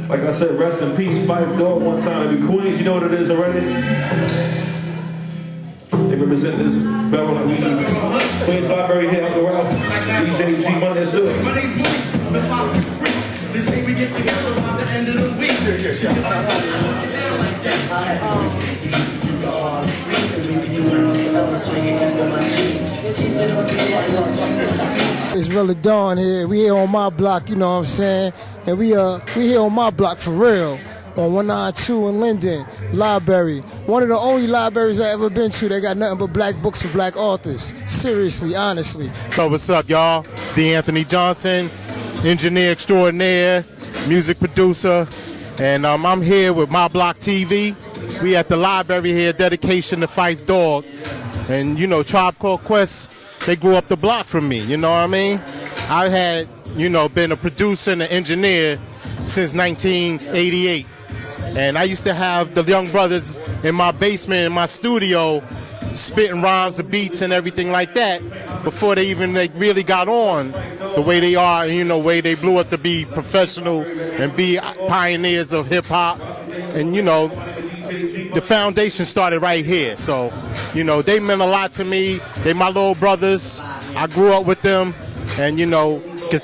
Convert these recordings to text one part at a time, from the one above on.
Like I said, rest in peace, Phife Dawg, one time in Queens. You know what it is already? They represent this battle like we need. Queens Library here up the route. DJ G Money, let's do it. My name's Money, I'm the Phife freak. They say we get together about the end of the week. She said, I want to look it down like that. It's really Dawn here. We here on my block, you know what I'm saying? And we here on my block for real. On 192 in Linden, library. One of the only libraries I ever been to that got nothing but black books for black authors. Seriously, honestly. So what's up, y'all? It's D'Anthony Johnson, engineer extraordinaire, music producer, and I'm here with My Block TV. We at the library here, dedication to Phife Dawg. And you know, Tribe Called Quest, they grew up the block from me, you know what I mean? I had, you know, been a producer and an engineer since 1988. And I used to have the young brothers in my basement, in my studio, spitting rhymes, the beats and everything like that before they even really got on the way they are, you know, way they blew up to be professional and be pioneers of hip hop. And you know, the foundation started right here. So, you know, they meant a lot to me. They my little brothers. I grew up with them, and you know, because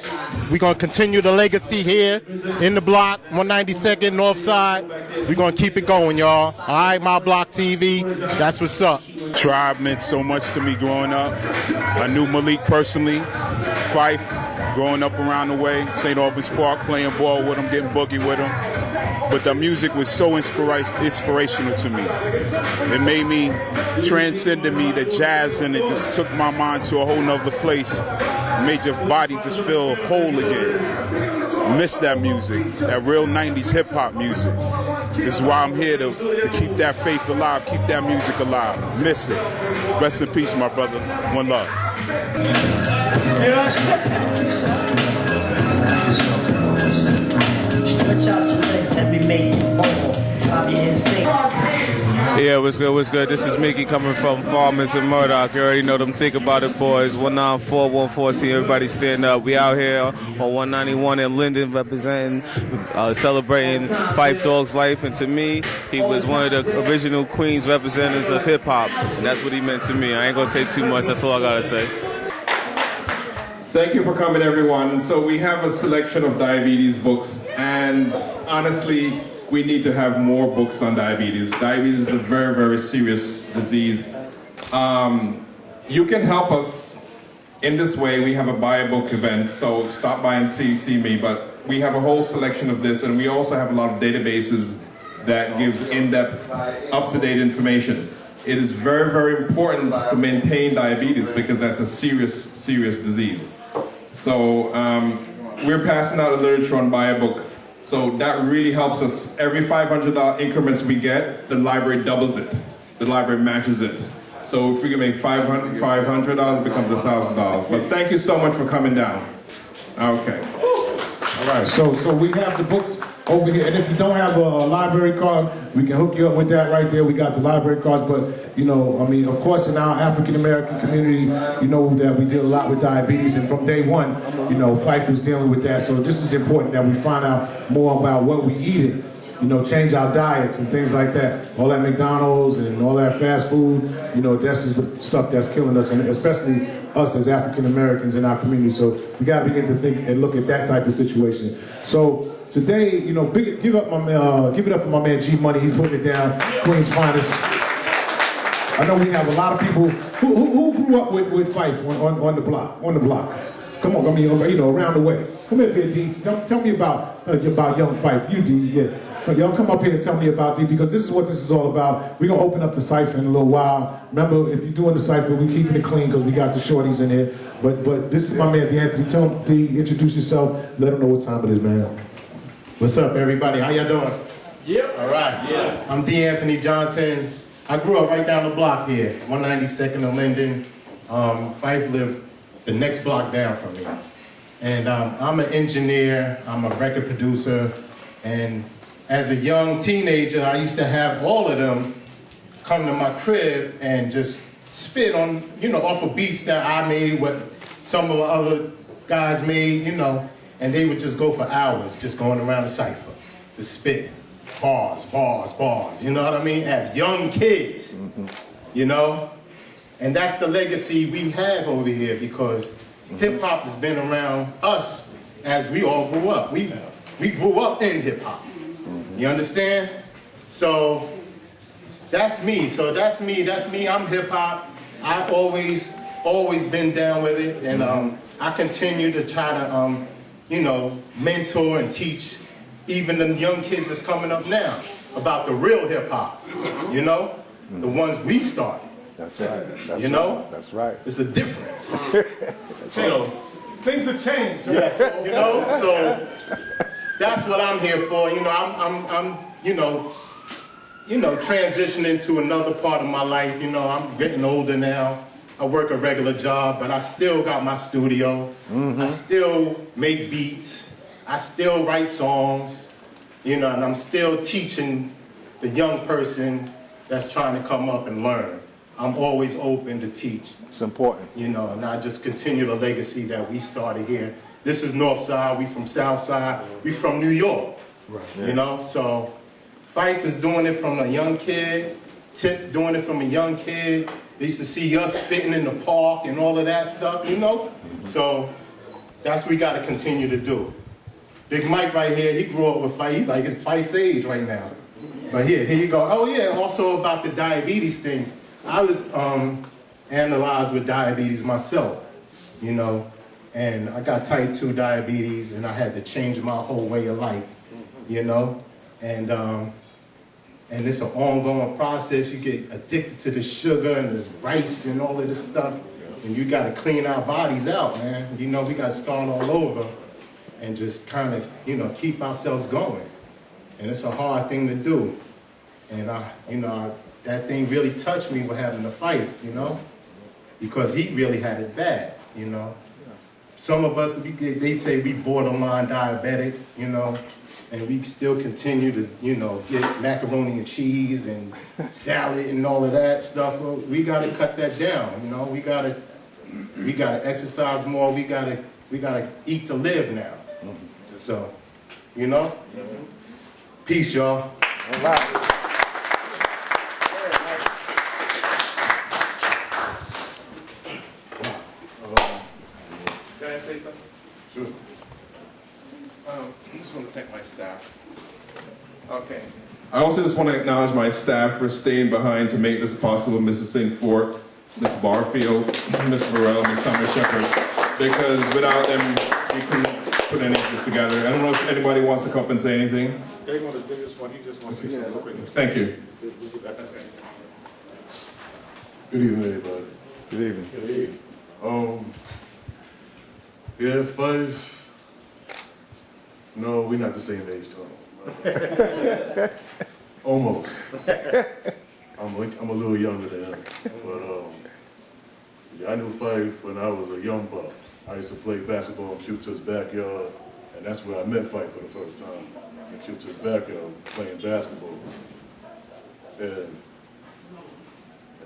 we're going to continue the legacy here in the block, 192nd North Side. We're going to keep it going, y'all. All right, My Block TV, that's what's up. Tribe meant so much to me growing up. I knew Malik personally, Phife, growing up around the way, St. Albans Park, playing ball with him, getting boogie with him. But the music was so inspirational to me. It made me, transcended me, the jazz, and it just took my mind to a whole nother place. Made your body just feel whole again. Miss that music, that real 90s hip-hop music. This is why I'm here to keep that faith alive, keep that music alive. Miss it. Rest in peace, my brother. One love. Yeah, what's good, what's good? This is Mickey coming from Farmers and Murdoch. You already know them. Think about it, boys. 194, 114. Everybody stand up. We out here on 191 in Linden representing, celebrating Phife Dawg's life. And to me, he was one of the original Queens representatives of hip-hop. And that's what he meant to me. I ain't going to say too much. That's all I got to say. Thank you for coming, everyone. So we have a selection of diabetes books, and honestly, we need to have more books on diabetes. Diabetes is a very, very serious disease. You can help us in this way. We have a buy a book event, so stop by and see me, but we have a whole selection of this, and we also have a lot of databases that gives in-depth, up-to-date information. It is very, very important to maintain diabetes because that's a serious, serious disease. So we're passing out the literature on buy a book. So that really helps us. Every $500 increments we get, the library doubles it. The library matches it. So if we can make $500, it becomes $1,000. But thank you so much for coming down. Okay. All right, so we have the books over here, and if you don't have a library card, we can hook you up with that right there. We got the library cards, but you know, I mean, of course, in our African American community, you know that we deal a lot with diabetes, and from day one, you know, Phife was dealing with that. So this is important that we find out more about what we eat, you know, change our diets and things like that. All that McDonald's and all that fast food, you know, that's just the stuff that's killing us, and especially us as African Americans in our community. So we got to begin to think and look at that type of situation. So today, you know, give it up for my man G Money. He's putting it down, Queens finest. I know we have a lot of people who grew up with Phife on the block. Come on, I mean, you know, around the way. Come up here, D. Tell me about young Phife. You, D, yeah. Y'all come up here and tell me about D, because this is what this is all about. We're going to open up the cipher in a little while. Remember, if you're doing the cipher, we're keeping it clean because we got the shorties in here. But this is my man, D'Anthony. Tell him, D, introduce yourself. Let him know what time it is, man. What's up, everybody? How y'all doing? Yep. All right. Yeah. I'm D'Anthony Johnson. I grew up right down the block here, 192nd and Linden. Phife lived the next block down from me. And I'm an engineer, I'm a record producer, and as a young teenager, I used to have all of them come to my crib and just spit on, you know, off of beats that I made, what some of the other guys made, you know, and they would just go for hours, just going around the cipher. to spit bars, you know what I mean? As young kids, you know? And that's the legacy we have over here because hip hop has been around us as we all grew up. We grew up in hip hop. You understand? So that's me. I'm hip hop. I've always been down with it, and I continue to try to, you know, mentor and teach even the young kids that's coming up now about the real hip hop. You know, the ones we started. That's right. You know, that's right. It's a difference. So Things have changed. yes, you know. So that's what I'm here for. You know, I'm transitioning to another part of my life. You know, I'm getting older now. I work a regular job, but I still got my studio. I still make beats. I still write songs. You know, and I'm still teaching the young person that's trying to come up and learn. I'm always open to teach. It's important. You know, and I just continue the legacy that we started here. This is North Side, we from South Side, we from New York. Right. You know, so Phife is doing it from a young kid, Tip doing it from a young kid. They used to see us spitting in the park and all of that stuff, you know? So that's what we gotta continue to do. Big Mike right here, he grew up with Phife, he's like his Phife's age right now. But here you go. Oh yeah, also about the diabetes things. I was analyzed with diabetes myself, you know, and I got type 2 diabetes and I had to change my whole way of life, you know, and it's an ongoing process. You get addicted to the sugar and this rice and all of this stuff, and you got to clean our bodies out, man. You know, we got to start all over and just kind of, you know, keep ourselves going, and it's a hard thing to do, and that thing really touched me with having to fight, you know, because he really had it bad, you know. Some of us, they say we borderline diabetic, you know, and we still continue to, you know, get macaroni and cheese and salad and all of that stuff. Well, we got to cut that down, you know. We got to exercise more. We got to eat to live now. So, you know, peace, y'all. All right. Can I say something? Sure. I just want to thank my staff. Okay. I also just want to acknowledge my staff for staying behind to make this possible. Mrs. St. Fort, Ms. Barfield, Ms. Burrell, Ms. Thomas Shepard, because without them, we couldn't put any of this together. I don't know if anybody wants to come up and say anything. He just wants to say something real quick. Thank you. Good evening, everybody. Good evening. Good evening. Yeah, Phife. No, we're not the same age, Tom. Almost. I'm a little younger than him. But yeah, I knew Phife when I was a young buck. I used to play basketball in Q-Tip's backyard, and that's where I met Phife for the first time. In Q-Tip's backyard, playing basketball. And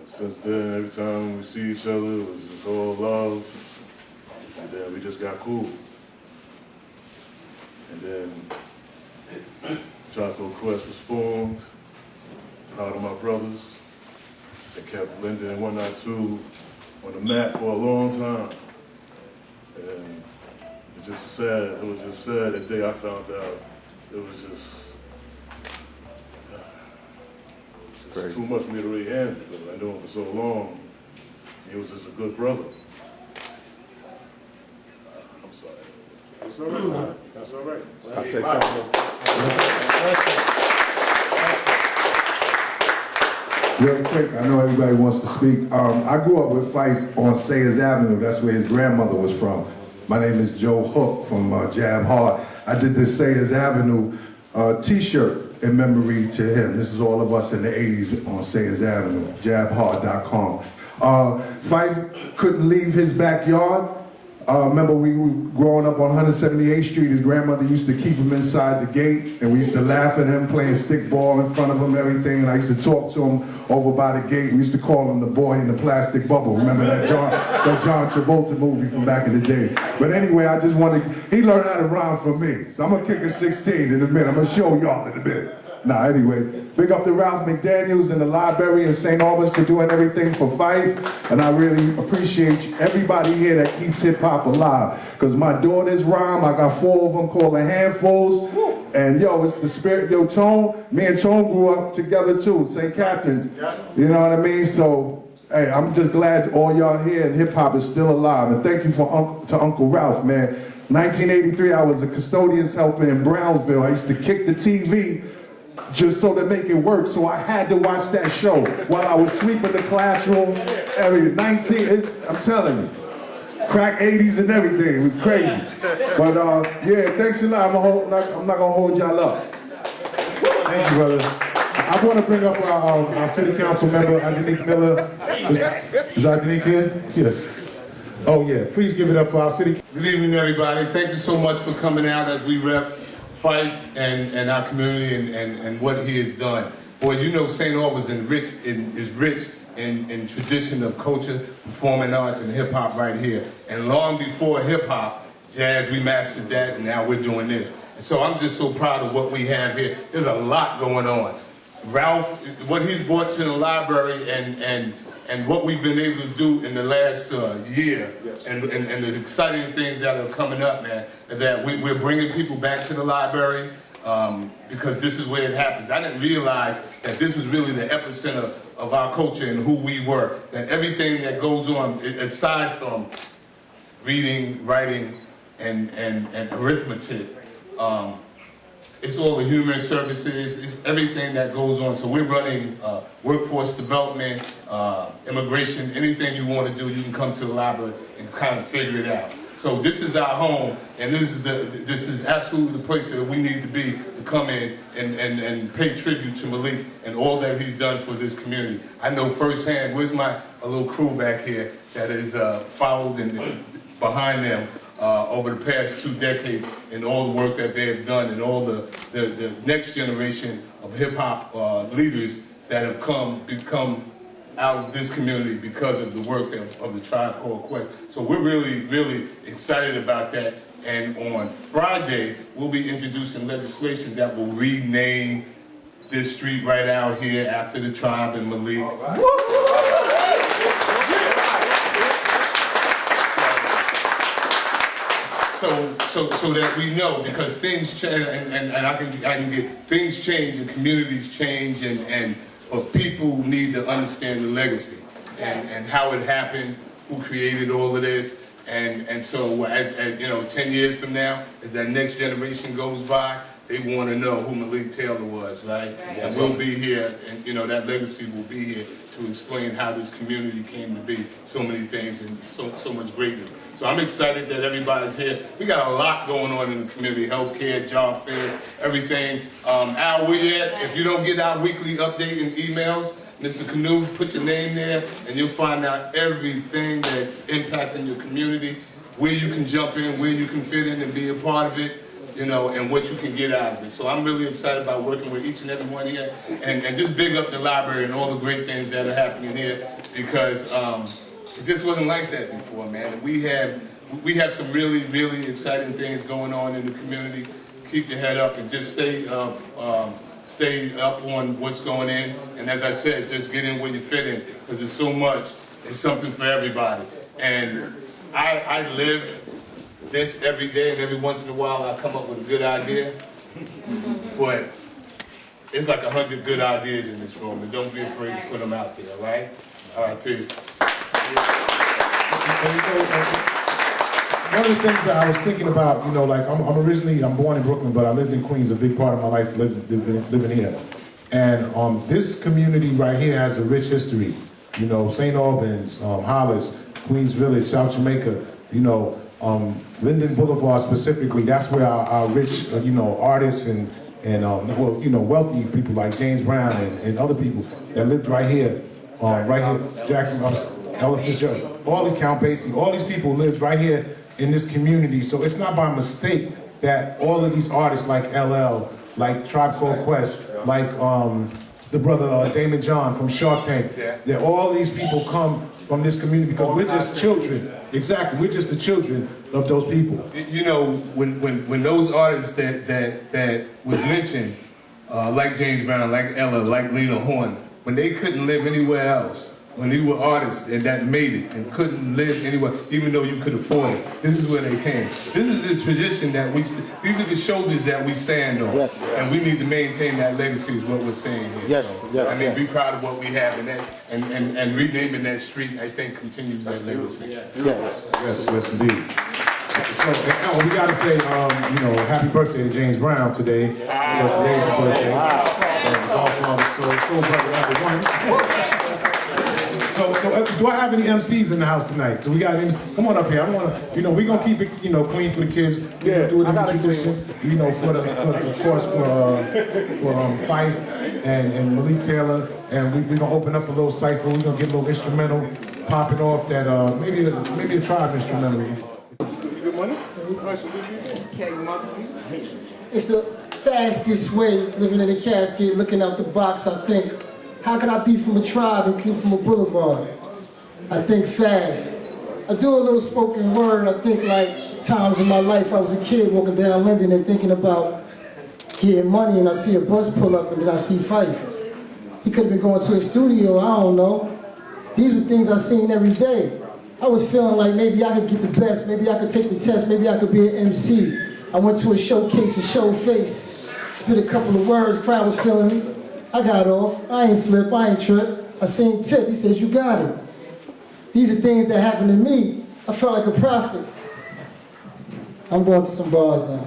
since then, every time we see each other, it was just all love. And then we just got cool. And then Choco Quest was formed. Proud of my brothers. They kept Linden and 192 on the map for a long time. And it's just sad. It was just sad the day I found out. It was just too much for me to really handle because I knew him for so long. He was just a good brother. I'm sorry. That's all right. That's all right. I'll say something. Real quick, I know everybody wants to speak. I grew up with Phife on Sayers Avenue. That's where his grandmother was from. My name is Joe Hook from Jab Hard. I did this Sayers Avenue t-shirt in memory to him. This is all of us in the 80s on Sayers Avenue, jabhard.com. Phife couldn't leave his backyard. Remember we were growing up on 178th Street, his grandmother used to keep him inside the gate, and we used to laugh at him playing stickball in front of him, everything, and I used to talk to him over by the gate. We used to call him the boy in the plastic bubble. Remember that John Travolta movie from back in the day? But anyway, I just wanted, he learned how to rhyme from me, so I'm gonna kick a 16 in a minute. I'm gonna show y'all in a minute. Nah, anyway, big up to Ralph McDaniels and the library in St. Albans for doing everything for Phife, and I really appreciate everybody here that keeps hip-hop alive, because my daughters rhyme, I got 4 of them called the Handfuls, and yo, it's the spirit, yo, Tone, me and Tone grew up together too, St. Catherine's, you know what I mean? So, hey, I'm just glad all y'all here and hip-hop is still alive, and thank you to Uncle Ralph, man. 1983, I was a custodian's helper in Brownsville. I used to kick the TV just so to make it work, so I had to watch that show while I was sweeping the classroom. I'm telling you, crack 80s and everything, it was crazy. But yeah, thanks a lot. I'm not gonna hold y'all up. Thank you, brother. I want to bring up our city council member, Angelique Miller. Is Angelique here? Yes. Oh yeah, please give it up for our city. Good evening, everybody. Thank you so much for coming out as we rep Phife and our community and what he has done. Boy, you know St. Albans is rich in tradition of culture, performing arts, and hip-hop right here. And long before hip-hop, jazz, we mastered that, and now we're doing this. And so I'm just so proud of what we have here. There's a lot going on. Ralph, what he's brought to the library and what we've been able to do in the last year, and the exciting things that are coming up, man, that we're bringing people back to the library because this is where it happens. I didn't realize that this was really the epicenter of our culture and who we were, that everything that goes on, aside from reading, writing, and arithmetic, it's all the human services, it's everything that goes on. So we're running workforce development, immigration, anything you want to do, you can come to the library and kind of figure it out. So this is our home, and this is absolutely the place that we need to be to come in and pay tribute to Malik and all that he's done for this community. I know firsthand, where's my little crew back here that is followed and behind them over the past 2 decades and all the work that they have done and all the next generation of hip-hop leaders that have become out of this community because of the work of the Tribe Called Quest. So we're really, really excited about that. And on Friday, we'll be introducing legislation that will rename this street right out here after the Tribe and Malik. So that we know, because things change, and I can get things change and communities change, but people need to understand the legacy and how it happened, who created all of this, and so as you know, 10 years from now, as that next generation goes by, they want to know who Malik Taylor was, right? And we'll be here, and you know that legacy will be here to explain how this community came to be, so many things and so much greatness. So I'm excited that everybody's here. We got a lot going on in the community, healthcare, job fairs, everything. Al, where you at? If you don't get our weekly update and emails, Mr. Canoe, put your name there, and you'll find out everything that's impacting your community, where you can jump in, where you can fit in and be a part of it, you know, and what you can get out of it. So I'm really excited about working with each and every one here, and just big up the library and all the great things that are happening here, because it just wasn't like that before, man. And we have some really, really exciting things going on in the community. Keep your head up and just stay up on what's going in. And as I said, just get in where you fit in, because there's so much. It's something for everybody. And I live this every day, and every once in a while I come up with a good idea. But it's like 100 good ideas in this room, and don't be afraid to put them out there, all right? All right, peace. One of the things that I was thinking about, you know, like I'm born in Brooklyn, but I lived in Queens a big part of my life living here. And this community right here has a rich history. You know, St. Albans, Hollis, Queens Village, South Jamaica, you know, Linden Boulevard specifically, that's where our rich, you know, artists and well, you know, wealthy people like James Brown and other people that lived right here, Jack, Ella Fitzgerald, all these Count Basie, all these people lived right here in this community. So it's not by mistake that all of these artists like LL, like Tribe Called Quest, like the brother Damon John from Shark Tank, that all these people come from this community because we're just children. Exactly, we're just the children of those people. You know, when those artists that was mentioned, like James Brown, like Ella, like Lena Horne, when they couldn't live anywhere else, when they were artists and that made it and couldn't live anywhere, even though you could afford it, this is where they came. This is the tradition that these are the shoulders that we stand on. Yes. And we need to maintain that legacy is what we're saying here. Yes, so, yes, I mean, be proud of what we have in that, and renaming that street, I think, continues that legacy. Yes, yes, indeed. So, we gotta say, you know, happy birthday to James Brown today. Because today's his birthday. So, do I have any MCs in the house tonight? So we got any, come on up here. I want to, you know, we're gonna keep it, you know, clean for the kids. We're gonna do it in the tradition, you know, for of course, for Phife and Malik Taylor, and we're gonna open up a little cipher. We're gonna get a little instrumental popping off that maybe a tribe instrumental. Good money? It's the fastest way, living in a casket, looking out the box, I think. How can I be from a tribe and come from a boulevard? I think fast. I do a little spoken word. I think like times in my life I was a kid walking down Linden and thinking about getting money, and I see a bus pull up and then I see Phife. He could have been going to a studio, I don't know. These were things I seen every day. I was feeling like maybe I could get the best, maybe I could take the test, maybe I could be an MC. I went to a showcase and showed face, spit a couple of words, crowd was feeling me. I got off, I ain't flip, I ain't trip. I seen Tip, he says, you got it. These are things that happened to me. I felt like a prophet. I'm going to some bars now.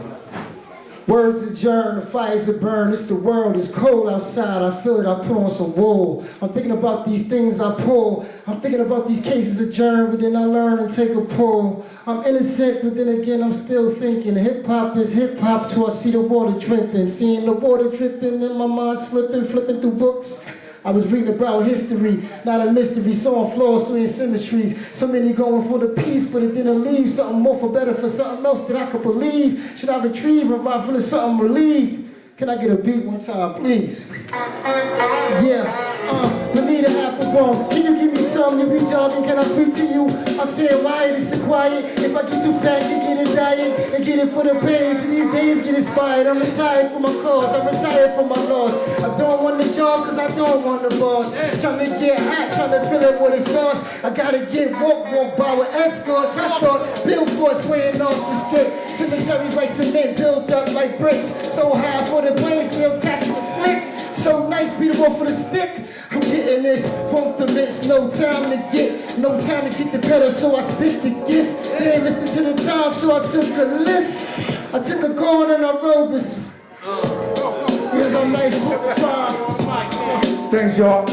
Words adjourn, the fires are burned, it's the world, it's cold outside, I feel it, I put on some wool. I'm thinking about these things I pull, I'm thinking about these cases adjourned, but then I learn and take a pull. I'm innocent, but then again I'm still thinking, hip-hop is hip-hop till I see the water dripping. Seeing the water dripping in my mind slipping, flipping through books. I was reading about history, not a mystery, sawing flaws, swinging symmetries. So many going for the peace, but it didn't leave something more for better for something else that I could believe. Should I retrieve, revive, feeling something relieved? Can I get a beat one time, please? Yeah, Bonita Applebone, can you give me some? You be jogging, can I speak to you? I said, why is it quiet? If I get too fat, you get a diet and get it for the pain. So these days get inspired. I'm retired from my cause, I'm retired from my loss. I don't want the job cause I don't want the boss. Trying to get hot, trying to fill it with a sauce. I gotta get walk by with escorts. I thought billboards playing off the strip. Cemeteries like cement built up like bricks. So high for the plane, still catching the flick. So nice, beatable for the stick. I'm getting this from the mix, no time to get the pedal, so I spit the gift. They ain't listen to the time, so I took a lift. I took a car and I rode this. Here's a nice time. Thanks, y'all.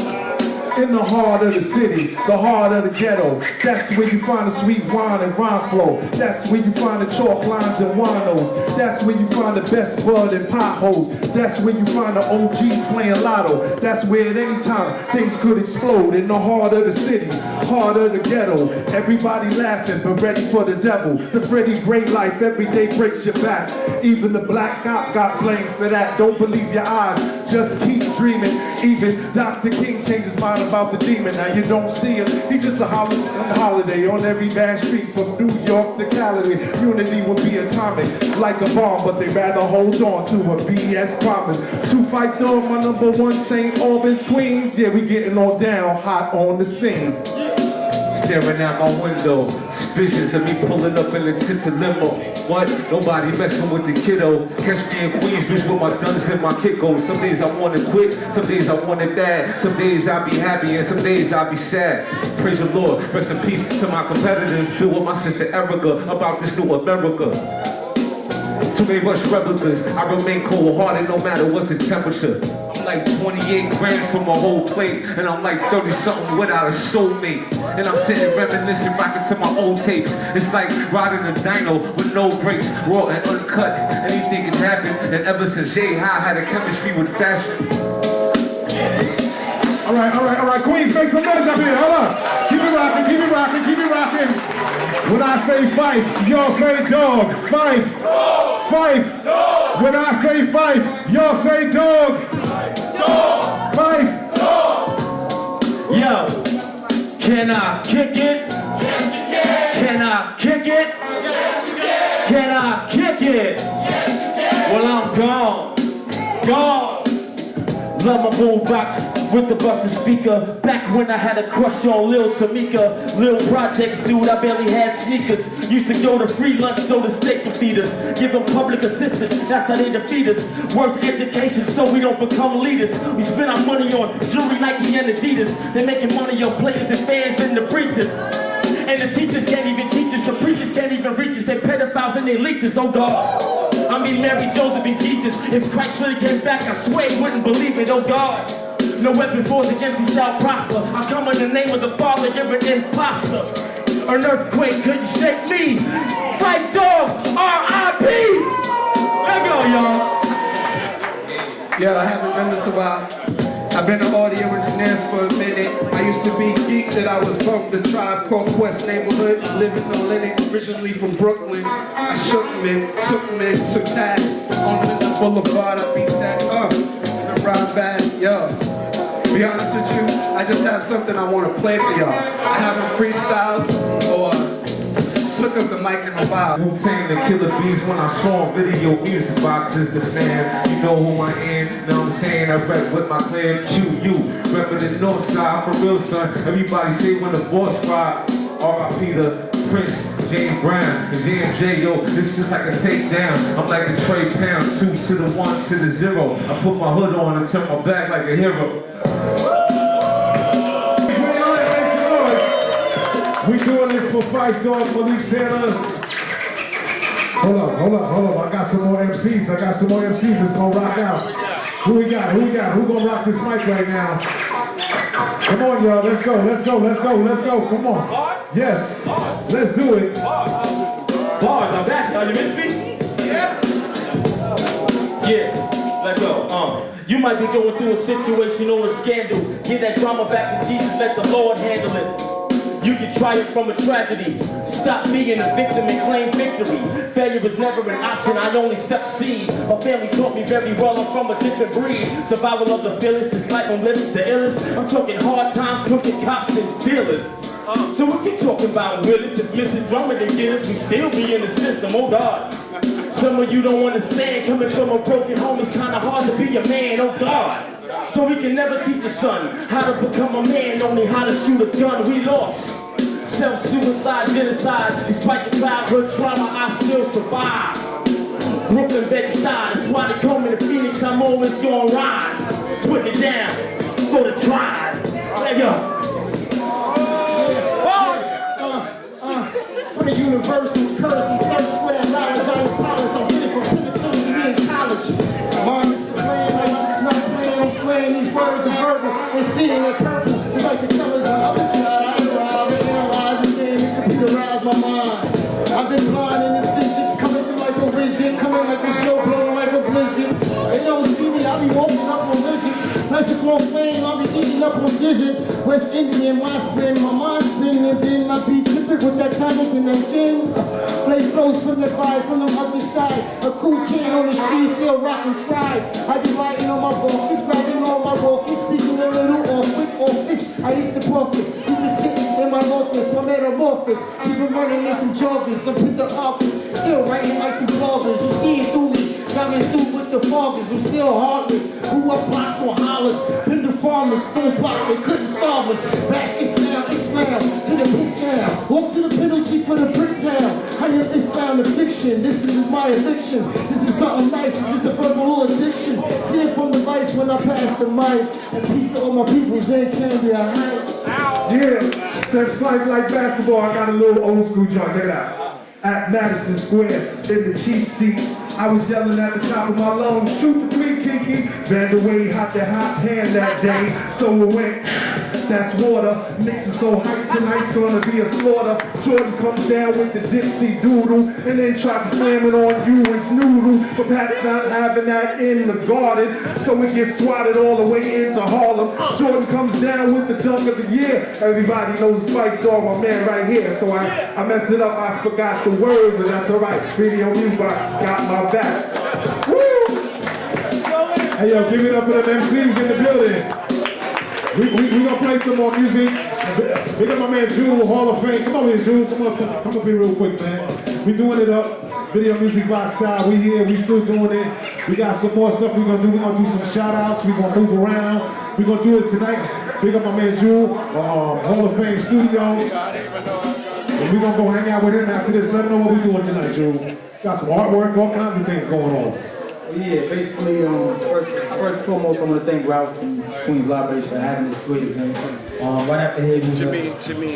In the heart of the city, the heart of the ghetto, that's where you find the sweet wine and rhyme flow. That's where you find the chalk lines and winos. That's where you find the best bud and potholes. That's where you find the OGs playing lotto. That's where at any time things could explode. In the heart of the city, heart of the ghetto, everybody laughing but ready for the devil. The Freddie Gray life every day breaks your back. Even the black cop got blamed for that. Don't believe your eyes, just keep dreaming. Even Dr. King changed his mind about the demon. Now you don't see him, he's just a holiday on every bad street from New York to Cali. Unity would be atomic like a bomb, but they rather hold on to a BS promise. To Phife Dawg, my #1 St. Albans, Queens. Yeah, we getting on down, hot on the scene. Staring out my window, suspicious of me pulling up in a tinted limo. What? Nobody messing with the kiddo. Catch me in Queens, bitch, with my guns and my kickos. Some days I want to quit, some days I want it bad. Some days I be happy and some days I be sad. Praise the Lord, rest in peace to my competitors. Feel with my sister Erica about this new America. Too many rush replicas, I remain cold-hearted no matter what's the temperature. I'm like 28 grams from a whole plate, and I'm like 30-something without a soulmate. And I'm sitting reminiscing, rocking to my old tapes. It's like riding a dyno with no brakes, raw and uncut. Anything can happen, and ever since Jay High had a chemistry with fashion. All right, Queens, make some noise up here, hold on. Keep it rocking, keep it rocking, keep it rocking. When I say Phife, y'all say dog. Phife. Phife. When I say Phife, y'all say dog. Phife. Yo, can I kick it? Yes, you can. Can I kick it? Yes, you can. Can I kick it? Yes, you can. Well, I'm gone. Gone. Love my boombox with the busted speaker. Back when I had a crush on Lil Tamika. Lil Projects, dude, I barely had sneakers. Used to go to free lunch so the state could feed us. Give them public assistance, that's how they defeat us. Worse education so we don't become leaders. We spend our money on jewelry, Nike and Adidas. They're making money on players and fans and the preachers. And the teachers can't even teach us, the preachers can't even reach us. They're pedophiles and they're leeches, oh God. I mean Mary, Joseph, and Jesus. If Christ really came back, I swear he wouldn't believe it, oh God. No weapon forged against me shall prosper. I come in the name of the Father, you're an imposter. An earthquake couldn't shake me. Phife Dawg, R.I.P. There you go, y'all. Yeah, I haven't done this a while. I've been an audio engineer for a minute. I used to be geek that I was from the Tribe Called Quest neighborhood, living on Linux, originally from Brooklyn. I shook men, took that on the boulevard. I beat that up in a ride bad, yo. Be honest with you, I just have something I want to play for y'all. I haven't freestyled or took up the mic in a while. Wu-Tang, the killer bees when I saw video music boxes, the man. You know who I am, know what I'm saying? I rap with my clan QU. Reppin' the north side, for real son. Everybody say when the boss ride. R.I.P. the Prince, James Brown, and JMJ, yo, this just like a takedown. I'm like a Trey Pound, 2 to the 1 to the 0. I put my hood on and turn my back like a hero. We doing it for Phife Dawg, Malik Taylor. Hold up. I got some more MCs that's gonna rock out. Who we got? Who gonna rock this mic right now? Come on, y'all, let's go. Come on. Yes, let's do it. Bars, I'm back, y'all. You miss me? Yeah, let's go. You might be going through a situation or a scandal. Give that drama back to Jesus, let the Lord handle it. You can triumph from a tragedy. Stop being a victim and claim victory. Failure is never an option, I only succeed. My family taught me very well, I'm from a different breed. Survival of the fittest, this life I'm living the illest. I'm talking hard times, crooked cops and dealers. So what you talking about, Willis? If Mr. Drummond didn't get us, we still be in the system, oh God. Some of you don't understand, coming from a broken home, it's kinda hard to be a man, oh God. So we can never teach a son how to become a man, only how to shoot a gun, we lost. Self-suicide, genocide, despite the childhood trauma, I still survive. Brooklyn, Bed-Stuy, that's why they call me the Phoenix, I'm always gonna rise. Put it down for the tribe. There you go. For the universal curse and thirst for that knowledge, I apologize. I'm getting from penitentiary in college. Mom is playing like I'm just not playing. I'm slaying these words of verbal and seeing it purple. It's like the colors on the other side. I drive and analyze and then it computerize my mind. I've been blind in the physics, coming through like a wizard, coming like a snow, blowing like a blizzard. They don't see me, I be walking up on lizards. Mexico flame, I be eating up on digit. West Indian, my spin, my mind spinning, and then I be tipping with that tonic and that gin. Flame flows from the vibe from the other side. A cool kid on the street, still rockin' tribe. I be writing on my vocals, rapping on my vocals, speaking a little or quick office. I used to profit. You can sit in my office, my metamorphosis. Keep it running in some joggers, some put the office. Still writing like some bloggers. You see it through me, driving through with the foggers. I'm still heartless. Grew up blocks on hollers. Been the farmers, stone block, they couldn't starve us. Back Islam, to the piss down. Walk to the penalty for the brick town. I am Islam the fiction. This is my addiction. This is something nice, it's just a verbal addiction. See it from the vice when I pass the mic. And peace to all my people, they can't be a hype. Yeah, since Phife like basketball, I got a little old school joint. Check it out. At Madison Square, in the cheap seats, I was yelling at the top of my lungs, shoot the three, Kiki. Vandaway hot that hot hand that day, so it went. That's water. Knicks are so hyped tonight's gonna be a slaughter. Jordan comes down with the Dipsy Doodle and then tries to slam it on you and Snoodle. But Pat's not having that in the garden, so it gets swatted all the way into Harlem. Jordan comes down with the dunk of the year. Everybody knows Phife Dawg, my man right here. So I messed it up, I forgot the words, but that's alright. Video music got my back. Woo! Hey yo, give it up for the MCs in the building. We gonna play some more music. Big up my man Jewel, Hall of Fame. Come over here, Jewel. Come up here real quick, man. We doing it up. Video music box style. We here. We still doing it. We got some more stuff we gonna do. We gonna do some shout outs. We gonna move around. We gonna do it tonight. Big up my man Jewel, Hall of Fame Studios. And we gonna go hang out with him after this. Let him know what we doing tonight, Jewel. Got some artwork, all kinds of things going on. Yeah, basically, first and foremost, I want to thank Ralph from Queens Library for having this great event. Right after here, we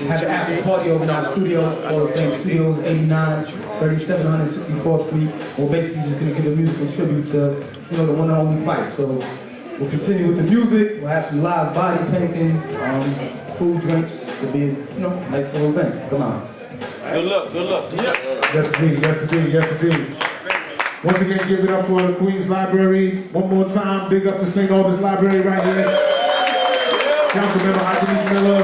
have an after party over in our studio, Hall of Fame Studios, 89, 3764th Street. We're basically just going to give a musical tribute to, the one and only Phife. So we'll continue with the music. We'll have some live body painting, food, drinks. It'll be, nice little event. Come on. Good luck. Yes, indeed. Yes, indeed. Yes, indeed. Once again, give it up for the Queens Library. One more time, big up to St. Albans Library right here. Councilmember Anthony Miller,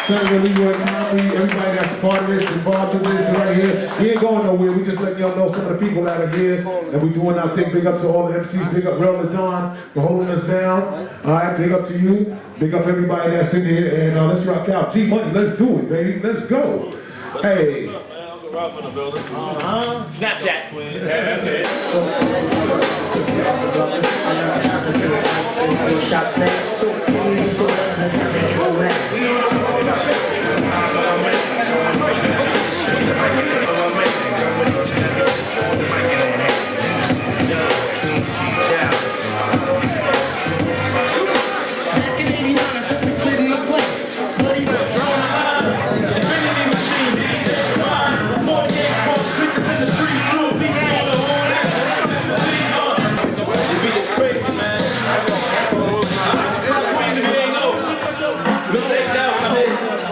Senator Leroy Conley, everybody that's a part of this, involved in this right here. We ain't going nowhere. We just letting y'all know some of the people that are here. And we doing our thing. Big up to all the MCs. Big up Rel Dawn for holding us down. All right, big up to you. Big up everybody that's in here. And let's rock out. G Money, let's do it, baby. Let's go. Hey. Ralph in the building. Snapchat. That's it.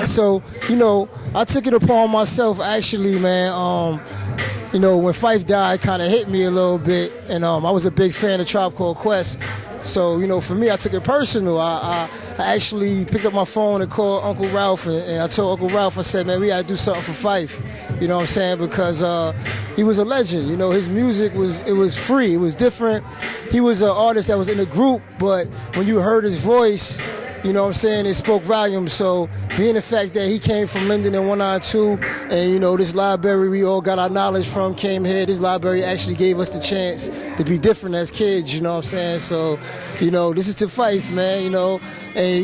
So, I took it upon myself actually, man. When Phife died, it kind of hit me a little bit. And I was a big fan of Tribe Called Quest. So, for me, I took it personal. I actually picked up my phone and called Uncle Ralph. And I told Uncle Ralph, I said, man, we got to do something for Phife. You know what I'm saying? Because he was a legend. His music was free. It was different. He was an artist that was in a group, but when you heard his voice, you know what I'm saying, it spoke volumes. So being the fact that he came from Linden and 192, and this library we all got our knowledge from came here, this library actually gave us the chance to be different as kids, you know what I'm saying? So, this is to Phife, man, and